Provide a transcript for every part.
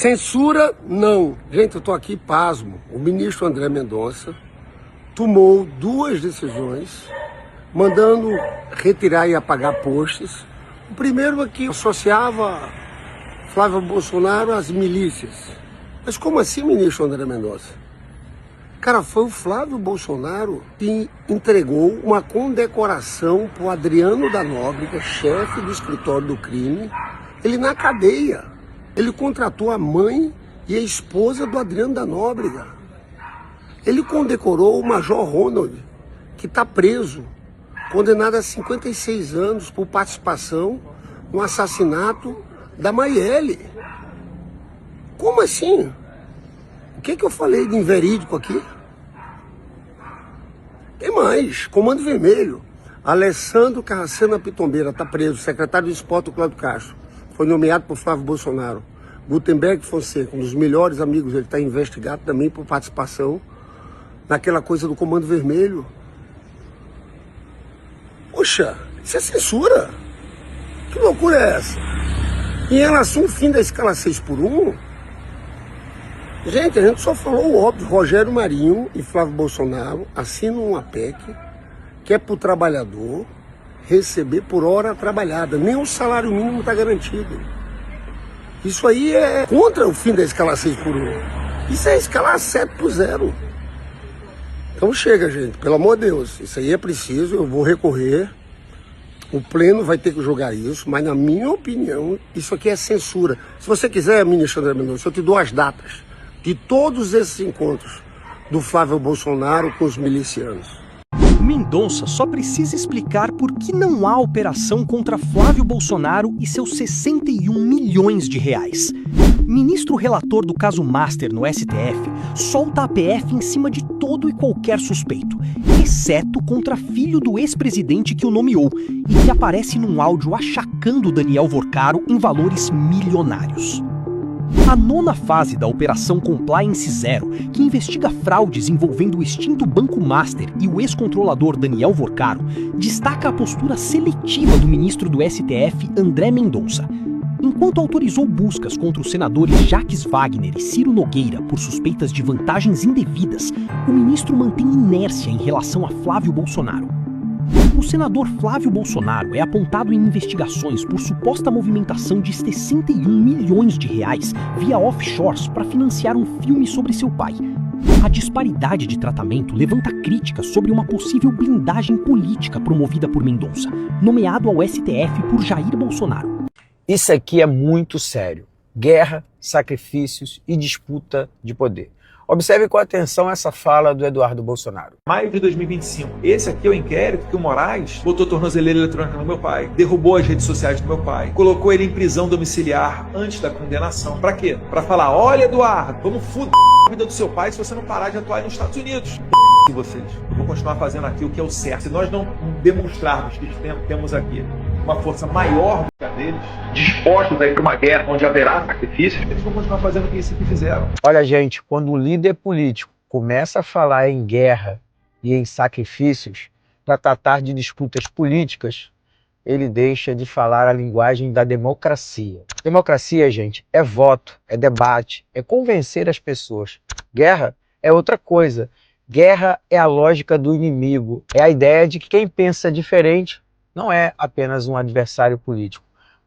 Censura, não. Gente, eu estou aqui pasmo. O ministro André Mendonça tomou 2 decisões, mandando retirar e apagar posts. O primeiro é que associava Flávio Bolsonaro às milícias. Mas como assim, ministro André Mendonça? Cara, foi o Flávio Bolsonaro que entregou uma condecoração para o Adriano da Nóbrega, chefe do escritório do crime, ele na cadeia. Ele contratou a mãe e a esposa do Adriano da Nóbrega. Ele condecorou o Major Ronald, que está preso, condenado a 56 anos por participação no assassinato da Maiele. Como assim? O que eu falei de inverídico aqui? Tem mais. Comando Vermelho. Alessandro Carracena Pitombeira está preso. Secretário do Esporte, o Cláudio Castro. Foi nomeado por Flávio Bolsonaro. Gutenberg Fonseca, um dos melhores amigos, ele está investigado também por participação naquela coisa do Comando Vermelho. Poxa, isso é censura. Que loucura é essa? Em relação ao fim da escala 6x1, gente, a gente só falou o óbvio. Rogério Marinho e Flávio Bolsonaro assinam uma PEC que é para o trabalhador receber por hora trabalhada. Nem o salário mínimo está garantido. Isso aí é contra o fim da escala 6x1. Isso é escalar 7x0. Então chega, gente, pelo amor de Deus. Isso aí é preciso, eu vou recorrer. O Pleno vai ter que julgar isso, mas na minha opinião, isso aqui é censura. Se você quiser, ministro André Mendonça, eu te dou as datas de todos esses encontros do Flávio Bolsonaro com os milicianos. Mendonça só precisa explicar por que não há operação contra Flávio Bolsonaro e seus 61 milhões de reais. Ministro relator do caso Master no STF solta a PF em cima de todo e qualquer suspeito, exceto contra filho do ex-presidente que o nomeou e que aparece num áudio achacando Daniel Vorcaro em valores milionários. A 9ª fase da Operação Compliance Zero, que investiga fraudes envolvendo o extinto Banco Master e o ex-controlador Daniel Vorcaro, destaca a postura seletiva do ministro do STF, André Mendonça. Enquanto autorizou buscas contra os senadores Jacques Wagner e Ciro Nogueira por suspeitas de vantagens indevidas, o ministro mantém inércia em relação a Flávio Bolsonaro. O senador Flávio Bolsonaro é apontado em investigações por suposta movimentação de 61 milhões de reais via offshores para financiar um filme sobre seu pai. A disparidade de tratamento levanta críticas sobre uma possível blindagem política promovida por Mendonça, nomeado ao STF por Jair Bolsonaro. Isso aqui é muito sério. Guerra, sacrifícios e disputa de poder. Observe com atenção essa fala do Eduardo Bolsonaro. Maio de 2025. Esse aqui é o inquérito que o Moraes botou tornozeleira eletrônica no meu pai, derrubou as redes sociais do meu pai, colocou ele em prisão domiciliar antes da condenação. Pra quê? Pra falar, olha, Eduardo, vamos fuder a vida do seu pai se você não parar de atuar nos Estados Unidos. E vocês, eu vou continuar fazendo aqui o que é o certo. Se nós não demonstrarmos que temos aqui uma força maior do que a deles, dispostos a ir para uma guerra onde haverá sacrifícios, eles vão continuar fazendo o que isso que fizeram. Olha, gente, quando o líder político começa a falar em guerra e em sacrifícios para tratar de disputas políticas, ele deixa de falar a linguagem da democracia. Democracia, gente, é voto, é debate, é convencer as pessoas. Guerra é outra coisa. Guerra é a lógica do inimigo, é a ideia de que quem pensa diferente não é apenas um adversário político,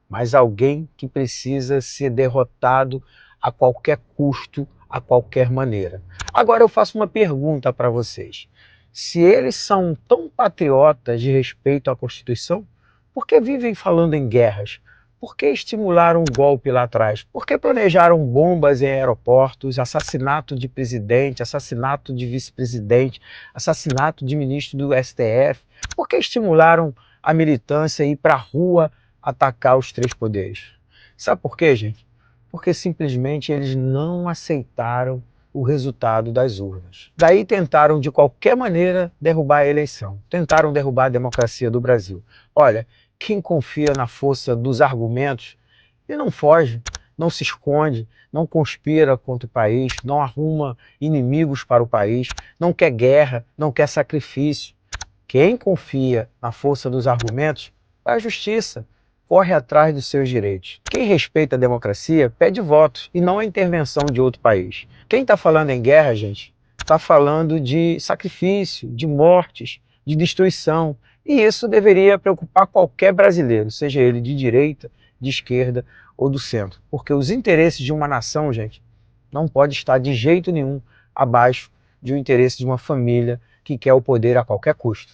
mas alguém que precisa ser derrotado a qualquer custo, a qualquer maneira. Agora eu faço uma pergunta para vocês. Se eles são tão patriotas de respeito à Constituição, por que vivem falando em guerras? Por que estimularam um golpe lá atrás? Por que planejaram bombas em aeroportos, assassinato de presidente, assassinato de vice-presidente, assassinato de ministro do STF? Por que estimularam a militância ir para a rua atacar os 3 poderes? Sabe por quê, gente? Porque simplesmente eles não aceitaram o resultado das urnas. Daí tentaram de qualquer maneira derrubar a eleição, tentaram derrubar a democracia do Brasil. Olha, quem confia na força dos argumentos, ele não foge, não se esconde, não conspira contra o país, não arruma inimigos para o país, não quer guerra, não quer sacrifício. Quem confia na força dos argumentos vai à justiça, corre atrás dos seus direitos. Quem respeita a democracia pede votos e não a intervenção de outro país. Quem está falando em guerra, gente, está falando de sacrifício, de mortes, de destruição. E isso deveria preocupar qualquer brasileiro, seja ele de direita, de esquerda ou do centro. Porque os interesses de uma nação, gente, não pode estar de jeito nenhum abaixo de um interesse de uma família que quer o poder a qualquer custo.